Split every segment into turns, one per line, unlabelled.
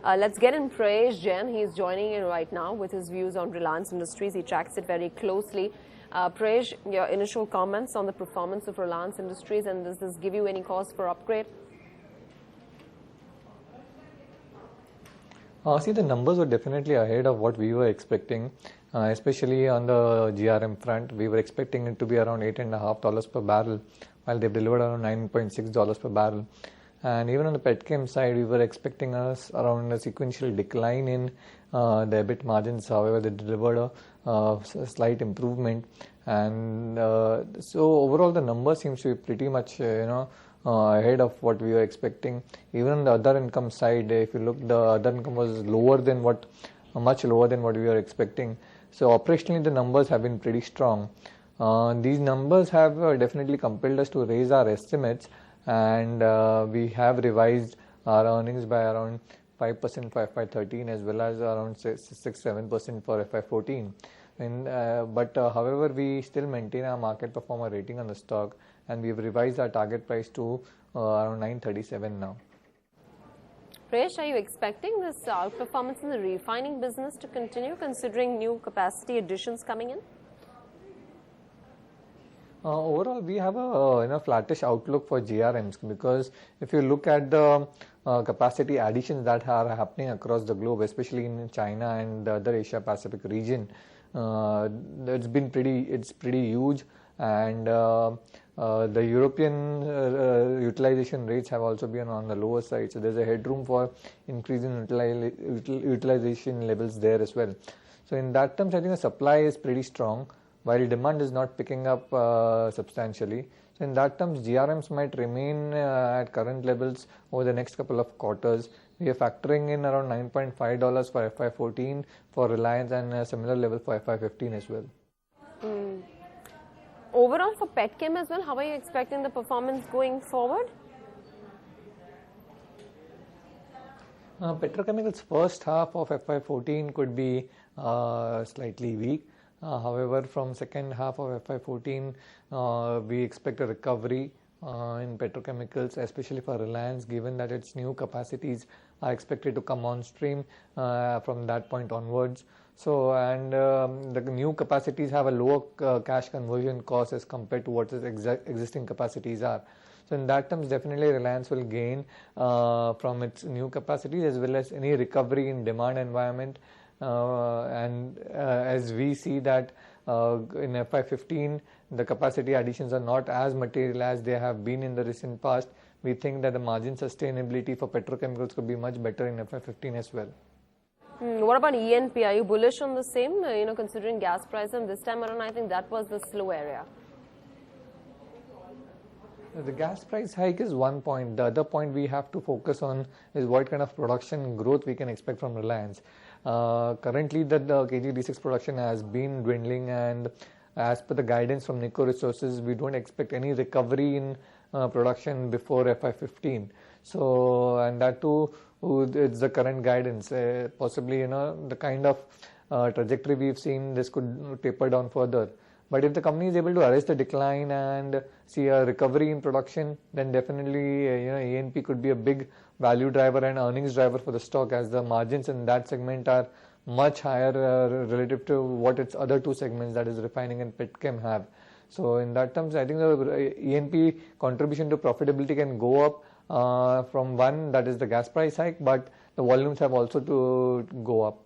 Let's get in Prayesh Jain. He is joining in right now with his views on Reliance Industries. He tracks it very closely. Prayesh, your initial comments on the performance of Reliance Industries, and does this give you any cause for upgrade?
See, the numbers were definitely ahead of what we were expecting, especially on the GRM front. We were expecting it to be around $8.50 per barrel, while they've delivered around $9.6 per barrel. And even on the petchem side, we were expecting around a sequential decline in the EBIT margins. However, they delivered a slight improvement. And so overall, the number seems to be pretty much, ahead of what we were expecting. Even on the other income side, if you look, the other income was much lower than what we were expecting. So operationally, the numbers have been pretty strong. These numbers have definitely compelled us to raise our estimates, and we have revised our earnings by around 5% for FY13 as well as around 6-7% for FY14. But however, we still maintain our market performer rating on the stock, and we've revised our target price to around 937 now.
Prayesh, are you expecting this outperformance in the refining business to continue, considering new capacity additions coming in?
Overall, we have a flattish outlook for GRMs, because if you look at the capacity additions that are happening across the globe, especially in China and the other Asia Pacific region, it's pretty huge, and the European utilization rates have also been on the lower side. So there's a headroom for increasing utilization levels there as well. So in that terms, I think the supply is pretty strong, while demand is not picking up substantially. So in that terms, GRMs might remain at current levels over the next couple of quarters. We are factoring in around $9.5 for FY14 for Reliance, and a similar level for FY15 as well.
Overall, for petchem as well, how are you expecting the performance going forward?
Petrochemicals first half of FY14 could be slightly weak. However, from second half of FY14, we expect a recovery in petrochemicals, especially for Reliance, given that its new capacities are expected to come on stream from that point onwards. So, and the new capacities have a lower cash conversion cost as compared to what its existing capacities are. So in that terms, definitely Reliance will gain from its new capacities, as well as any recovery in demand environment. And as we see that in FY15, the capacity additions are not as material as they have been in the recent past, we think that the margin sustainability for petrochemicals could be much better in FY15 as well.
What about E&P? Are you bullish on the same, considering gas prices? And this time around, I think that was the slow area.
The gas price hike is one point. The other point we have to focus on is what kind of production growth we can expect from Reliance. Currently, the KG-D6 production has been dwindling, and as per the guidance from Nikko Resources, we don't expect any recovery in production before FY15. So, and that too, it's the current guidance. Possibly, the kind of trajectory we've seen, this could taper down further. But if the company is able to arrest the decline and see a recovery in production, then definitely E&P could be a big value driver and earnings driver for the stock, as the margins in that segment are much higher relative to what its other two segments, that is refining and petchem, have. So in that terms, I think the E&P contribution to profitability can go up from one, that is the gas price hike, but the volumes have also to go up.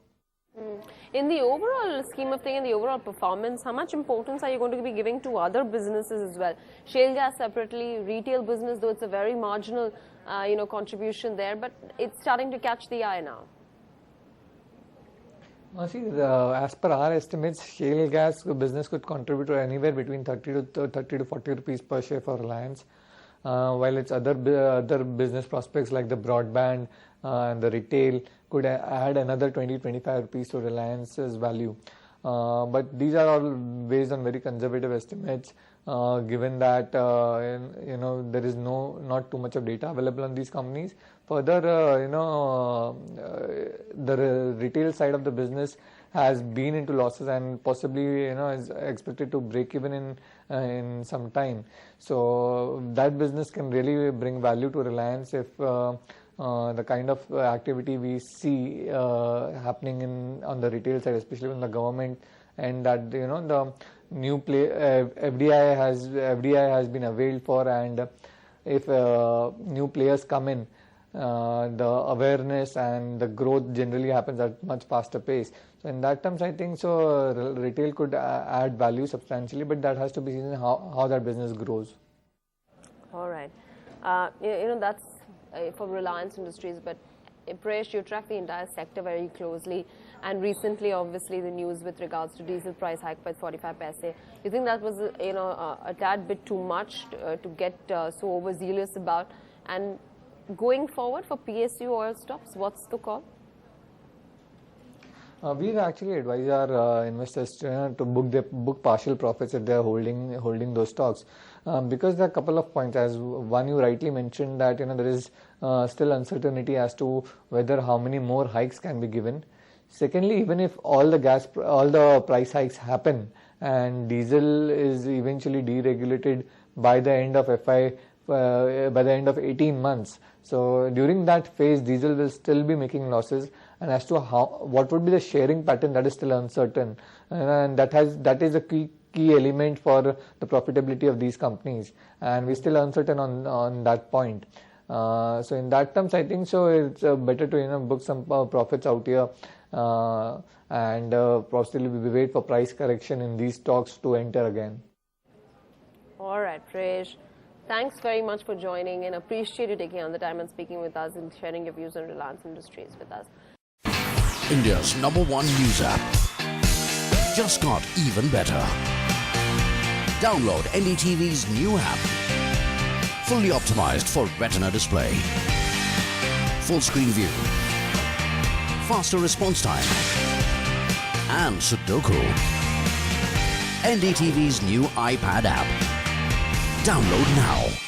In the overall scheme of things, in the overall performance, how much importance are you going to be giving to other businesses as well? Shale gas separately, retail business, though it's a very marginal, contribution there, but it's starting to catch the eye now.
See, as per our estimates, shale gas business could contribute to anywhere between 30 to 40 rupees per share for Reliance, while its other business prospects like the broadband and the retail could add another 20-25 rupees to Reliance's value. But these are all based on very conservative estimates, given that there is not too much of data available on these companies. Further, the retail side of the business has been into losses, and possibly is expected to break even in some time. So that business can really bring value to Reliance if the kind of activity we see happening on the retail side, especially in the government, and that the new FDI has been availed for, and if new players come in, the awareness and the growth generally happens at much faster pace. So in that terms, I think so retail could add value substantially, but that has to be seen how that business grows.
All right. That's for Reliance Industries, but Prayesh, you track the entire sector very closely, and recently obviously the news with regards to diesel price hike by 45 paise. You think that was a tad bit too much to get so overzealous about? And going forward for PSU oil stocks, what's the call?
We've actually advised our investors to book partial profits if they are holding those stocks, because there are a couple of points. As one, you rightly mentioned that there is still uncertainty as to whether how many more hikes can be given. Secondly, even if all the price hikes happen and diesel is eventually deregulated by the end of by the end of 18 months. So during that phase, diesel will still be making losses, and as to what would be the sharing pattern, that is still uncertain, and that is a key element for the profitability of these companies, and we're still uncertain on that point. So in that terms, I think so it's better to book some profits out here, and possibly we wait for price correction in these stocks to enter again.
All right, Prayesh. Thanks very much for joining, and appreciate you taking on the time and speaking with us and sharing your views on Reliance Industries with us.
India's #1 news app just got even better. Download NDTV's new app. Fully optimized for retina display. Full screen view. Faster response time. And Sudoku. NDTV's new iPad app. Download now.